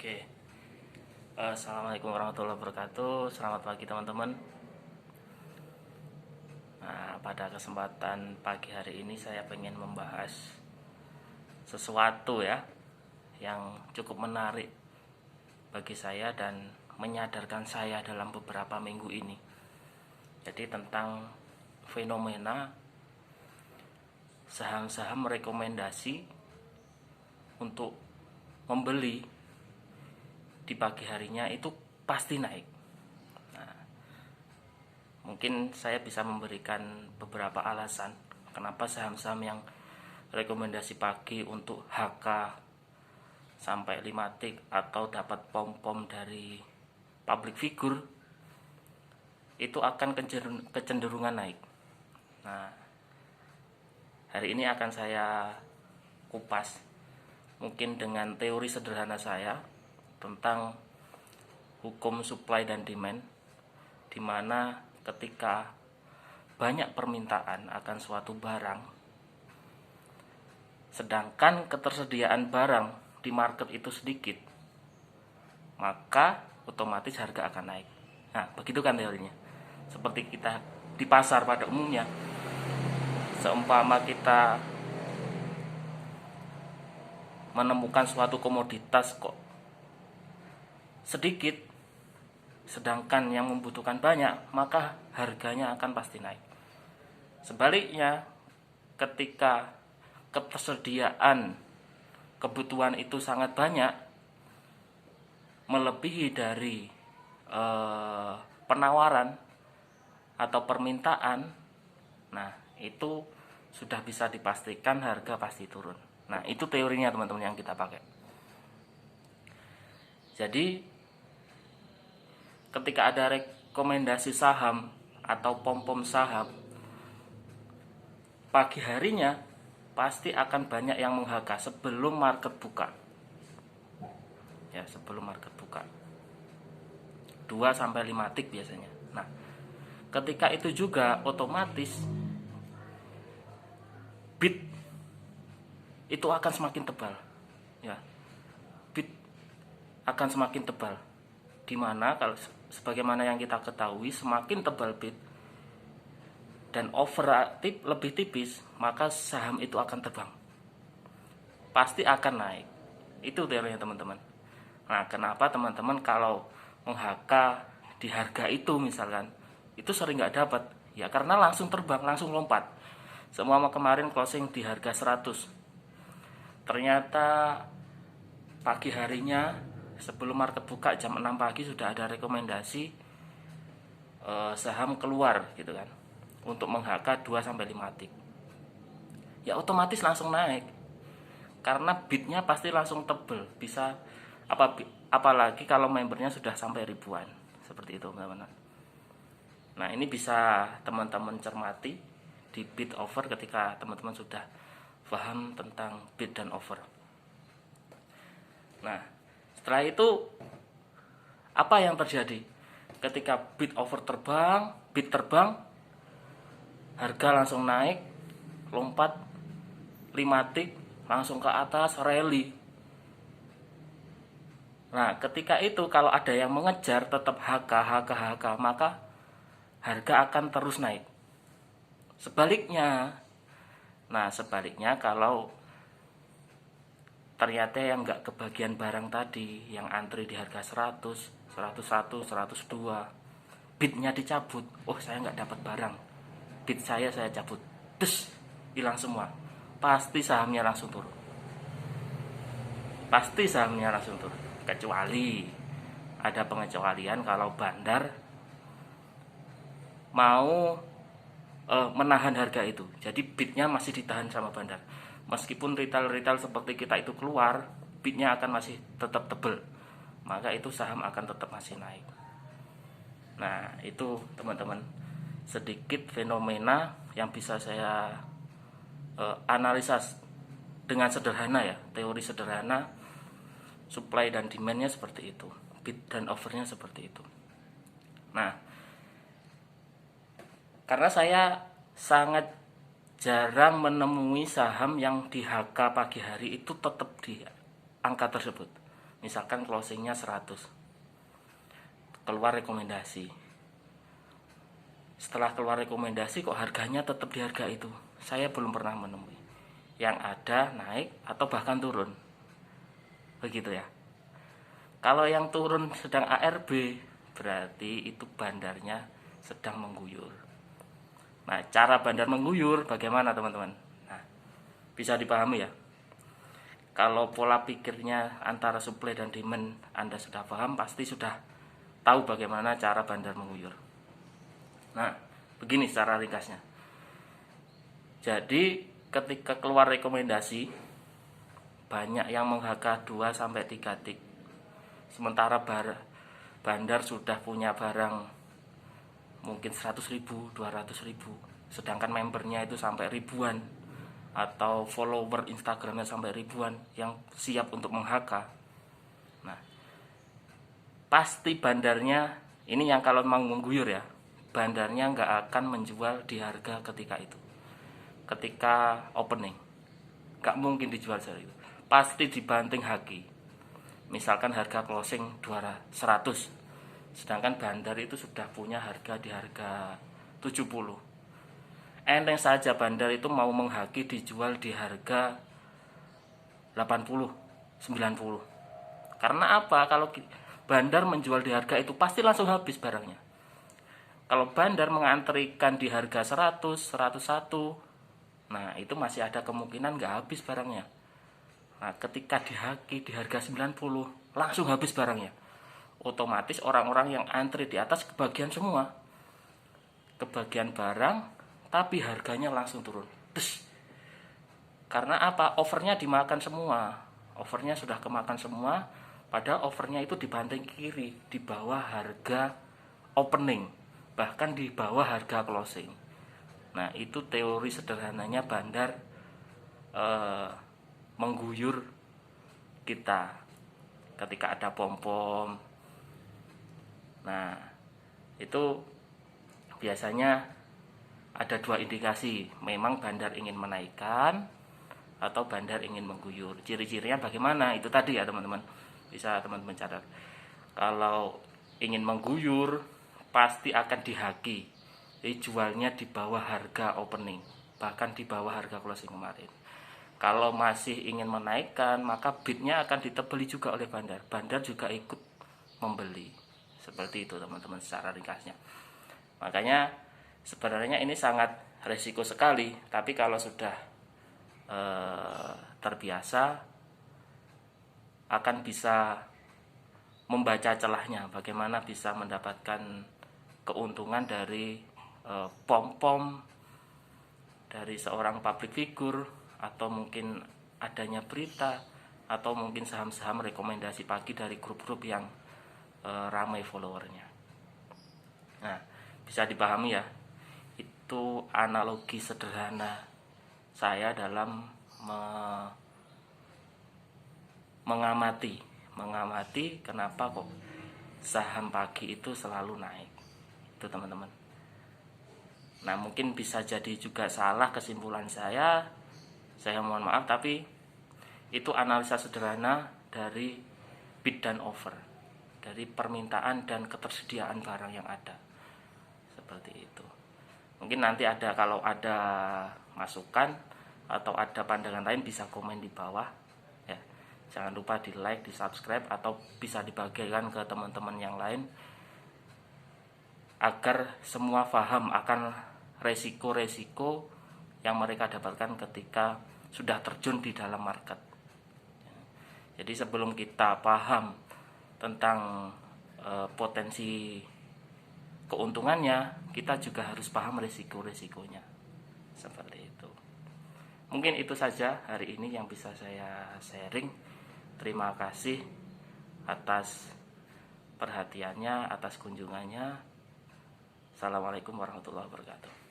Oke, Assalamualaikum warahmatullahi wabarakatuh. Selamat pagi teman-teman. Nah, pada kesempatan pagi hari ini saya ingin membahas sesuatu ya yang cukup menarik bagi saya dan menyadarkan saya dalam beberapa minggu ini. Jadi tentang fenomena saham-saham rekomendasi untuk membeli di pagi harinya itu pasti naik. Nah, mungkin saya bisa memberikan beberapa alasan kenapa saham-saham yang rekomendasi pagi untuk HK sampai 5 tik atau dapat pom-pom dari public figure itu akan kecenderungan naik. Nah, hari ini akan saya kupas mungkin dengan teori sederhana saya tentang hukum supply dan demand, di mana ketika banyak permintaan akan suatu barang, sedangkan ketersediaan barang di market itu sedikit, maka otomatis harga akan naik. Nah, begitu kan teorinya. Seperti kita di pasar pada umumnya, seumpama kita menemukan suatu komoditas kok sedikit, sedangkan yang membutuhkan banyak, maka harganya akan pasti naik. Sebaliknya, ketika ketersediaan kebutuhan itu sangat banyak, melebihi dari penawaran atau permintaan, nah itu sudah bisa dipastikan harga pasti turun. Nah, itu teorinya teman-teman yang kita pakai. Jadi ketika ada rekomendasi saham atau pom-pom saham, pagi harinya pasti akan banyak yang meng-HK sebelum market buka. Ya, sebelum market buka. 2 sampai 5 tik biasanya. Nah, ketika itu juga otomatis bid itu akan semakin tebal. Ya. Bid akan semakin tebal. Dimana kalau sebagaimana yang kita ketahui, semakin tebal bid dan overactive lebih tipis, maka saham itu akan terbang, pasti akan naik. Itu teorinya teman-teman. Nah, kenapa teman-teman kalau meng-HK di harga itu misalkan itu sering nggak dapat? Ya karena langsung terbang, langsung lompat. Semua kemarin closing di harga 100, ternyata pagi harinya sebelum market buka jam 6 pagi sudah ada rekomendasi saham keluar gitu kan, untuk meng-HK 2 sampai 5 tik. Ya otomatis langsung naik. Karena bidnya pasti langsung tebel, bisa apalagi kalau membernya sudah sampai ribuan. Seperti itu, teman-teman. Nah, ini bisa teman-teman cermati di bid over ketika teman-teman sudah paham tentang bid dan over. Nah, setelah itu apa yang terjadi? Ketika bid over terbang, bid terbang, harga langsung naik, lompat 5 tik, langsung ke atas, rally. Nah, ketika itu kalau ada yang mengejar tetap HK, maka harga akan terus naik. Sebaliknya, kalau ternyata yang nggak kebagian barang tadi, yang antri di harga 100, 101, 102, bidnya dicabut, saya nggak dapat barang, bid saya cabut, hilang semua, pasti sahamnya langsung turun. Kecuali ada pengecualian kalau bandar mau menahan harga itu, jadi bidnya masih ditahan sama bandar. Meskipun retail seperti kita itu keluar, bidnya akan masih tetap tebel, maka itu saham akan tetap masih naik. Nah, itu teman-teman sedikit fenomena yang bisa saya analisa dengan sederhana ya, teori sederhana supply dan demandnya seperti itu, bid dan overnya seperti itu. Nah, karena saya sangat jarang menemui saham yang di HK pagi hari itu tetap di angka tersebut, misalkan closingnya 100, keluar rekomendasi. Setelah keluar rekomendasi kok harganya tetap di harga itu, saya belum pernah menemui. Yang ada naik atau bahkan turun, begitu ya. Kalau yang turun sedang ARB, berarti itu bandarnya sedang mengguyur. Nah, cara bandar mengguyur bagaimana teman-teman? Nah, bisa dipahami ya. Kalau pola pikirnya antara supply dan demand Anda sudah paham, pasti sudah tahu bagaimana cara bandar mengguyur. Nah, begini secara ringkasnya. Jadi, ketika keluar rekomendasi, banyak yang meng-HK 2-3 tik. Sementara bandar sudah punya barang mungkin 100.000, 200.000, sedangkan membernya itu sampai ribuan, atau follower Instagramnya sampai ribuan yang siap untuk meng-HK. Nah, pasti bandarnya ini yang kalau mau mengguyur ya, bandarnya nggak akan menjual di harga ketika itu, ketika opening nggak mungkin dijual seperti itu, pasti dibanting haki. Misalkan harga closing 100, sedangkan bandar itu sudah punya harga di harga 70. Enteng saja bandar itu mau menghaki dijual di harga 80, 90. Karena apa? Kalau bandar menjual di harga itu pasti langsung habis barangnya. Kalau bandar mengantrikan di harga 100, 101, nah itu masih ada kemungkinan nggak habis barangnya. Nah, ketika dihaki di harga 90, langsung habis barangnya. Otomatis orang-orang yang antri di atas kebagian semua. Kebagian barang, tapi harganya langsung turun. Terus, karena apa? Overnya dimakan semua. Overnya sudah kemakan semua, padahal overnya itu dibanting kiri, di bawah harga opening, bahkan di bawah harga closing. Nah, itu teori sederhananya bandar mengguyur kita ketika ada pom-pom. Nah, itu biasanya ada 2 indikasi, memang bandar ingin menaikkan atau bandar ingin mengguyur. Ciri-cirinya bagaimana? Itu tadi ya teman-teman, bisa teman-teman catat. Kalau ingin mengguyur pasti akan dihaki, jadi jualnya di bawah harga opening, bahkan di bawah harga closing kemarin. Kalau masih ingin menaikkan, maka bidnya akan ditebeli juga oleh bandar. Bandar juga ikut membeli. Seperti itu teman-teman secara ringkasnya. Makanya sebenarnya ini sangat resiko sekali. Tapi kalau sudah terbiasa, akan bisa membaca celahnya. Bagaimana bisa mendapatkan keuntungan dari pom-pom, dari seorang public figure, atau mungkin adanya berita, atau mungkin saham-saham rekomendasi pagi dari grup-grup yang ramai followernya. Nah, bisa dipahami ya, itu analogi sederhana saya dalam mengamati kenapa kok saham pagi itu selalu naik. Itu teman-teman. Nah, mungkin bisa jadi juga salah kesimpulan saya mohon maaf, tapi itu analisa sederhana dari bid dan offer, dari permintaan dan ketersediaan barang yang ada. Seperti itu. Mungkin nanti kalau ada masukan atau ada pandangan lain bisa komen di bawah ya. Jangan lupa di like, di subscribe, atau bisa dibagikan ke teman-teman yang lain agar semua paham akan resiko-resiko yang mereka dapatkan ketika sudah terjun di dalam market. Jadi sebelum kita paham tentang potensi keuntungannya, kita juga harus paham resiko-resikonya. Seperti itu. Mungkin itu saja hari ini yang bisa saya sharing. Terima kasih atas perhatiannya, atas kunjungannya. Assalamualaikum warahmatullahi wabarakatuh.